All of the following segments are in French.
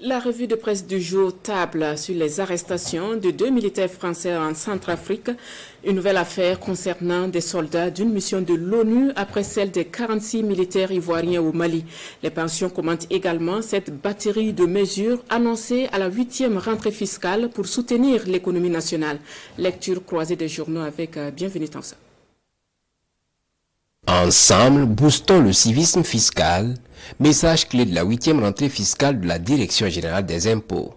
La revue de presse du jour table sur les arrestations de 2 militaires français en Centrafrique, une nouvelle affaire concernant des soldats d'une mission de l'ONU après celle des 46 militaires ivoiriens au Mali. Les pensions commentent également cette batterie de mesures annoncées à la 8e rentrée fiscale pour soutenir l'économie nationale. Lecture croisée des journaux avec Bienvenue Tansa. Ensemble, boostons le civisme fiscal, message clé de la 8e rentrée fiscale de la Direction générale des impôts.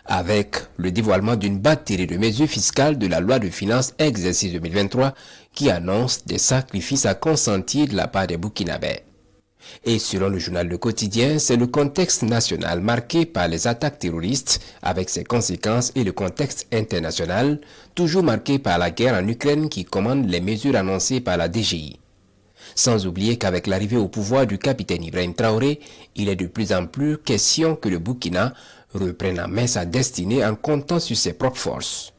Avec le dévoilement d'une batterie de mesures fiscales de la loi de finances exercice 2023 qui annonce des sacrifices à consentir de la part des Burkinabés. Et selon le journal Le Quotidien, c'est le contexte national marqué par les attaques terroristes avec ses conséquences et le contexte international, toujours marqué par la guerre en Ukraine qui commande les mesures annoncées par la DGI. Sans oublier qu'avec l'arrivée au pouvoir du capitaine Ibrahim Traoré, il est de plus en plus question que le Burkina reprenne en main sa destinée en comptant sur ses propres forces.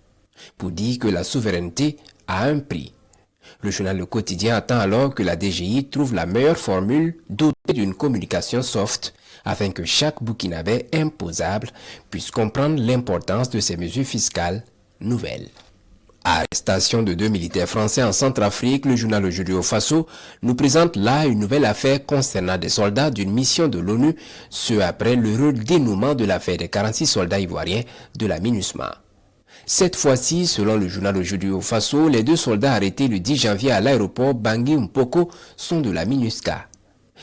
Pour dire que la souveraineté a un prix. Le journal Le Quotidien attend alors que la DGI trouve la meilleure formule dotée d'une communication soft afin que chaque Burkinabé imposable puisse comprendre l'importance de ces mesures fiscales nouvelles. Arrestation de 2 militaires français en Centrafrique, le journal Aujourd'hui au Faso nous présente là une nouvelle affaire concernant des soldats d'une mission de l'ONU, ce après l'heureux dénouement de l'affaire des 46 soldats ivoiriens de la MINUSMA. Cette fois-ci, selon le journal Aujourd'hui au Faso, les 2 soldats arrêtés le 10 janvier à l'aéroport Bangui Mpoko sont de la MINUSCA.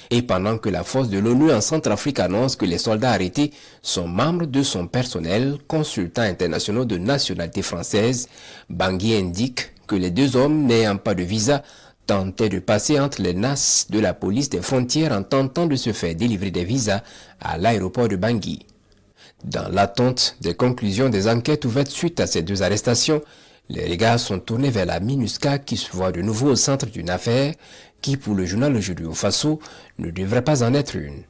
Et pendant que la force de l'ONU en Centrafrique annonce que les soldats arrêtés sont membres de son personnel, consultants internationaux de nationalité française, Bangui indique que les 2 hommes n'ayant pas de visa tentaient de passer entre les NAS de la police des frontières en tentant de se faire délivrer des visas à l'aéroport de Bangui. Dans l'attente des conclusions des enquêtes ouvertes suite à ces 2 arrestations, les regards sont tournés vers la MINUSCA qui se voit de nouveau au centre d'une affaire qui, pour le journal Aujourd'hui au Faso, ne devrait pas en être une.